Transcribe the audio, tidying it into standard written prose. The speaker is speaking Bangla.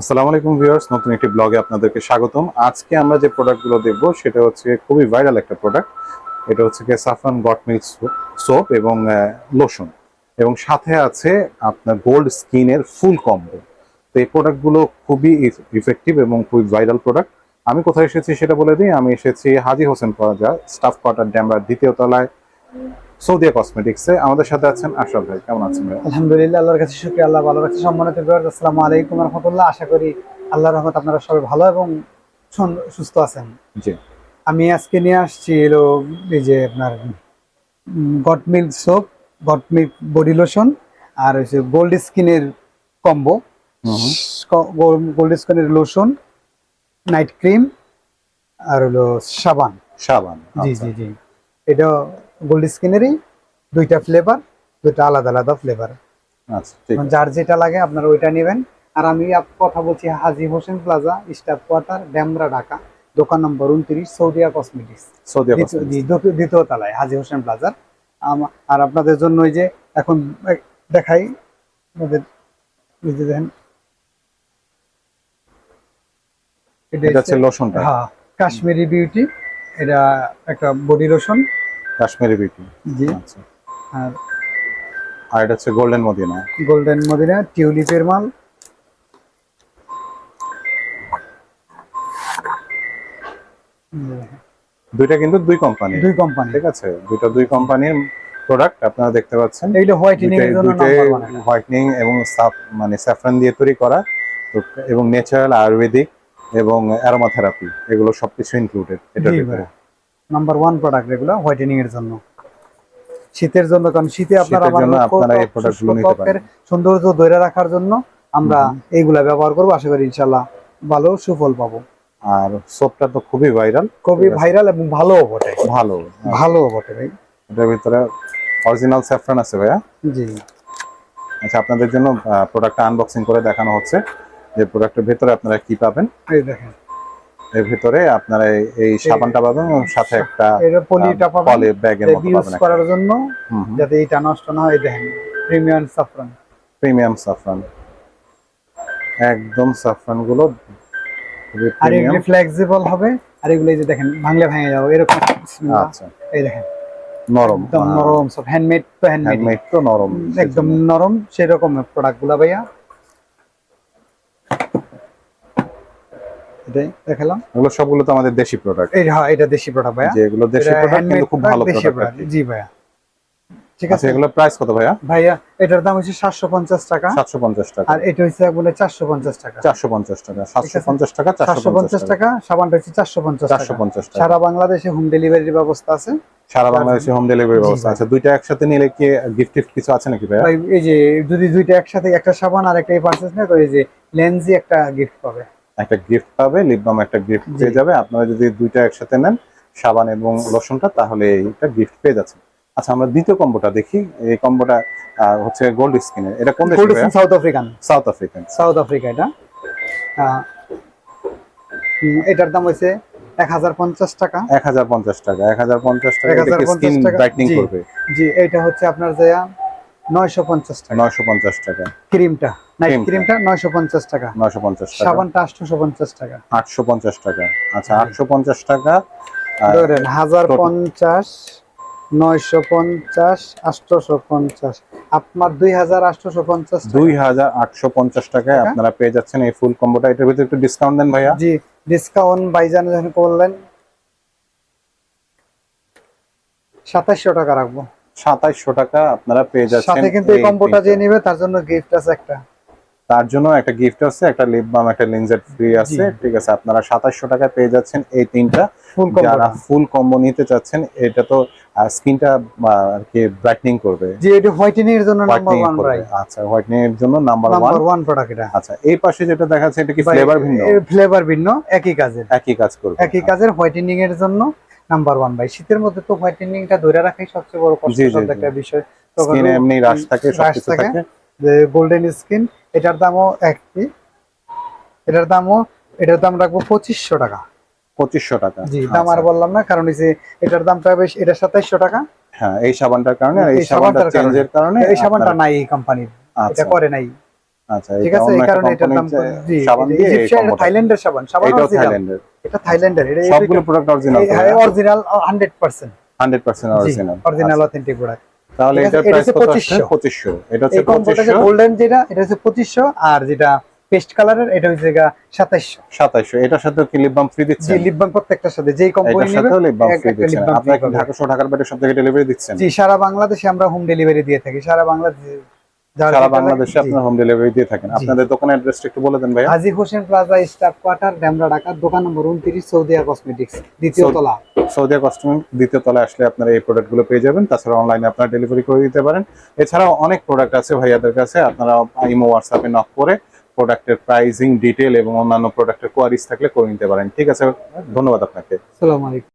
আসসালামু আলাইকুম ভিউয়ার্স, নতুন একটি ব্লগে আপনাদেরকে স্বাগতম। আজকে আমরা যে প্রোডাক্টগুলো দেখব সেটা হচ্ছে খুবই ভাইরাল একটা প্রোডাক্ট। এটা হচ্ছে কি সাফরান গট মিল্ক সোপ এবং লোশন, এবং সাথে আছে আপনার গোল্ড স্কিনের ফুল কম্বো। তো এই প্রোডাক্টগুলো খুবই ইফেক্টিভ এবং খুবই ভাইরাল প্রোডাক্ট। আমি কোথায় এসেছি সেটা বলে দিই। আমি এসেছি হাজী হোসেন প্লাজা, স্টাফ কোয়ার্টার, ডেমরার দ্বিতীয় তলায়, সৌদিয়া কসমেটিক্সে। আমাদের সাথে আছেন আশরাফ ভাই। কেমন আছেন ভাই? আলহামদুলিল্লাহ, আল্লাহর কাছে শুকরিয়া। আল্লাহ ভালো রাখছে। সম্মানিত ভিউয়ার্স, আসসালামু আলাইকুম ওয়া রাহমাতুল্লাহ। আশা করি আল্লাহর রহমত আপনারা সবাই ভালো এবং সুস্থ আছেন। জি। আমি আজকে নিয়ে আসছি হলো এই যে আপনার goat milk soap, goat milk body lotion, আর হচ্ছে গোল্ড স্কিনের কম্বো। হুম। গোল্ড স্কিনের লোশন, নাইট ক্রিম, আর হলো সাবান। সাবান, জি আচ্ছা। জি জি এটা গোল্ড স্কিনেরই দুইটা ফ্লেভার, দুইটা আলাদা আলাদা ফ্লেভার। আচ্ছা, ঠিক আছে। যার যেটা লাগে আপনারা ওইটা নেবেন। আর আমি কথা বলছি Haji Hossain plaza, staff quarter, Demra, Dhaka. দোকান নম্বর 29, সৌদিয়া কসমেটিক্স, সৌদিয়া কসমেটিক্স। দ্বিতীয় তলায় হাজী হোসেন প্লাজার। আর আপনাদের জন্য ওই যে এখন দেখাই আপনাদের, এই যে দেখেন এটা হচ্ছে লোশনটা। হ্যাঁ, কাশ্মীরি বিউটি। এটা একটা বডি লোশন। কাশ্মীরি বিউটি। জি। আচ্ছা। আর আর এটা হচ্ছে গোল্ডেন মদিনা। গোল্ডেন মদিনা টিউলিপের মাল। দুইটা কিন্তু দুই কোম্পানি, দুই কোম্পানি, ঠিক আছে। দুই কোম্পানির প্রোডাক্ট আপনারা দেখতে পাচ্ছেন। এইটা হোয়াইটেনিং এর জন্য নাম্বার ওয়ান। হোয়াইটনিং এবং মানে স্যাফরান দিয়ে তৈরি করা, তো এবং ন্যাচারাল, আয়ুর্বেদিক এবং অ্যারোমা থেরাপি, এগুলো সবকিছু ইনক্লুডেড এটার ভিতরে। নাম্বার ওয়ান প্রোডাক্ট এগুলো হোয়াইটেনিং এর জন্য, শীতের জন্য। কারণ শীতে আপনারা এই প্রোডাক্টগুলো নিতে পারেন। সৌন্দর্য ধরে রাখার জন্য আমরা এইগুলা ব্যবহার করবো। আশা করি ইনশাল্লাহ ভালো সুফল পাবো। আর সোপটা তো খুবই ভাইরাল, খুবই ভাইরাল এবং ভালো বটে। ভালো বটে ভাই। এটার ভিতরে অরিজিনাল স্যাফরান আছে ভাইয়া। জি। আচ্ছা, আপনাদের জন্য প্রোডাক্টটা আনবক্সিং করে দেখানো হচ্ছে যে প্রোডাক্টের ভিতরে আপনারা কি পাবেন। এই দেখেন, এর ভিতরে আপনারা এই সাবানটা পাবেন এবং সাথে একটা পলিটা পাবেন, পলি ব্যাগের মতো ইউজ পাবেন করার জন্য, হুম। যাতে এটা নষ্ট না হয়। দেখেন, প্রিমিয়াম সাফরান। প্রিমিয়াম সাফরান, একদম সাফরান গুলো খুবই আর এগুলি প্রিমিয়াম। ফ্লেক্সিবল হবে। আর এগুলো এই যে দেখেন ভাঙলে ভেঙে যাবে এরকম। আচ্ছা, এই দেখেন, নরম, একদম নরম, সব হ্যান্ডমেড তো হ্যান্ডমেড তো নরম, একদম নরম সেরকম প্রোডাক্ট গুলা ভাইয়া। এটাই দেখালাম। এগুলো সবগুলো তো আমাদের দেশি প্রোডাক্ট। এই হ্যাঁ, এটা দেশি প্রোডাক্ট ভাইয়া। যে এগুলো দেশি প্রোডাক্ট কিন্তু খুব ভালো প্রোডাক্ট। জি ভাইয়া, ঠিক আচ্ছা, আছে। এগুলো প্রাইস কত ভাইয়া? ভাইয়া এটার দাম হচ্ছে 750 টাকা। 750 টাকা। আর এটা হচ্ছে বলে 450 টাকা। 450 টাকা, 750 টাকা, 450 টাকা। সাবানটা হচ্ছে 450 টাকা। 450 টাকা। সারা বাংলাদেশে হোম ডেলিভারির ব্যবস্থা আছে। সারা বাংলাদেশে হোম ডেলিভারি ব্যবস্থা আছে। দুইটা একসাথে নিলে কি গিফট কিছু আছে নাকি ভাইয়া? ভাই এই যে যদি দুইটা একসাথে, একটা সাবান আর একটা পারচেজ নেয়, তো এই যে লেন্সি একটা গিফট পাবে। একটা গিফট পাবে, লিপ বাম একটা গিফট পেয়ে যাবে। আপনারা যদি দুইটা একসাথে নেন, সাবান এবং লোশনটা, তাহলে এইটা গিফট পেয়ে যাচ্ছে। আচ্ছা, আমরা দ্বিতীয় কম্বোটা দেখি। এই কম্বোটা হচ্ছে গোল্ড স্কিনের। এটা কোন দেশে ভাইয়া? South African. South African. South Africa এটা। এটার দাম হচ্ছে 1050 টাকা। 1050 টাকা। 1050 টাকা এটা কি স্কিন ব্রাইটনিং করবে? জি, এটা হচ্ছে আপনার যা 950 টাকা। 950 টাকা। ক্রিমটা, নাইট ক্রিমটা 950 টাকা। 950 টাকা। সাবানটা 850 টাকা। 850 টাকা। আচ্ছা, 850 টাকা। ধরেন 1050, 950, 850, আপনার 2850 টাকা। 2850 টাকায় আপনারা পেয়ে যাচ্ছেন এই ফুল কম্বোটা। এটার ভিতরে একটু ডিসকাউন্ট দেন ভাইয়া। জি, ডিসকাউন্ট বাইজান যখন করলেন 2700 টাকা রাখবো। 2700 টাকা আপনারা পেয়ে যাচ্ছেন। সাথে কিন্তু এই কম্বোটা যে নেবে তার জন্য গিফট আছে একটা। তার জন্য একটা গিফট আছে, একটা লিপ বাম, একটা লিনজেট ফ্রি আছে, ঠিক আছে। আপনারা 2700 টাকায় পেয়ে যাচ্ছেন এই তিনটা। যারা ফুল কম্বো নিতে চাচ্ছেন, এটা তো স্কিনটা আর কি ব্রাইটনিং করবে। জি, এটা হোয়াইটেনিং এর জন্য নাম্বার 1 ভাই। আচ্ছা, হোয়াইটেনিং এর জন্য নাম্বার 1 প্রোডাক্ট এটা। আচ্ছা, এই পাশে যেটা দেখাচ্ছে এটা কি ফ্লেভার ভিন্ন? ফ্লেভার ভিন্ন, একই কাজের। একই কাজ করবে। একই কাজের হোয়াইটেনিং এর জন্য নাম্বার 1 ভাই। শীতের মধ্যে তো হোয়াইটেনিংটা ধরে রাখাই সবচেয়ে বড় কষ্টের একটা বিষয়। স্কিনে এমনি রাশ থাকে, সবকিছু থাকে। যে গোল্ডেন স্কিন, এটার দামও একই। এটার দাম রাখবো 2500 টাকা। 2500 টাকা। জি, দাম আর বললাম না, কারণ এই যে এটার দামটা বেশ, এটা 2700 টাকা। হ্যাঁ, এই সাবানটার কারণে আর এই সাবানটার চেঞ্জের কারণে এই সাবানটা নাই এই কোম্পানির, এটা করে নাই। আচ্ছা, ঠিক এটা আছে, অন্য এই একটা কারণে এটার দাম কোম্পানির জি, সাবান দিয়ে এই ইজিপশিয়ান, কম্বোটা। থাইল্যান্ডের সাবান, সাবান এটাও অরিজিনাল, থাইল্যান্ডের, এটা থাইল্যান্ডের, এটা সবগুলো প্রোডাক্ট অরিজিনাল, অরিজিনাল 100%, 100% জি অরিজিনাল। Original authentic product. তাহলে ঠিক আছে, এটার এটা প্রাইস হচ্ছে কত আসছে? 2500, 2500। এটা হচ্ছে এই কম্বোটা যে 2500। গোল্ডেন যেটা, এটা হচ্ছে 2500, আর যেটা পেস্ট কালারের এটা হচ্ছে 2700। 2700। এটার সাথে কি লিপ বাম ফ্রি জি, দিচ্ছেন? লিপ বাম প্রত্যেকটা সাথে, যেই কোম্পানি এটার নেবে সাথেও লিপ বাম ফ্রি একটা দিচ্ছেন? লিপ বাম ফ্রি আপনারা কি পাবে। ঢাকা সহ ঢাকার বাইরে সব জায়গায় ডেলিভারি দিচ্ছেন? জি, সারা বাংলাদেশে আমরা হোম ডেলিভারি দিয়ে থাকি, সারা বাংলাদেশে যার সারা যেটা লাগে, বাংলাদেশে জি। আপনারা হোম ডেলিভারি দিয়ে থাকেন। জি। আপনাদের দোকানের অ্যাড্রেসটা একটু বলে দেন ভাইয়া। Haji Hossain plaza, staff quarter, Demra, Dhaka, দোকান নম্বর 29, সৌদিয়া কসমেটিক্স, দ্বিতীয় তলা। সৌদিয়া কস্টিউম দ্বিতীয় তলায় আসলে আপনারা এই প্রোডাক্টগুলো পেয়ে যাবেন। তাছাড়া অনলাইনে আপনারা ডেলিভারি করে দিতে পারেন। এছাড়াও অনেক প্রোডাক্ট আছে ভাইয়াদের কাছে, আপনারা ইমো হোয়াটসঅ্যাপে নক করে প্রোডাক্টের প্রাইসিং ডিটেল এবং অন্যান্য প্রোডাক্টের কোয়ারিজ থাকলে করে নিতে পারেন। ঠিক আছে, ধন্যবাদ আপনাকে। আসসালামু আলাইকুম।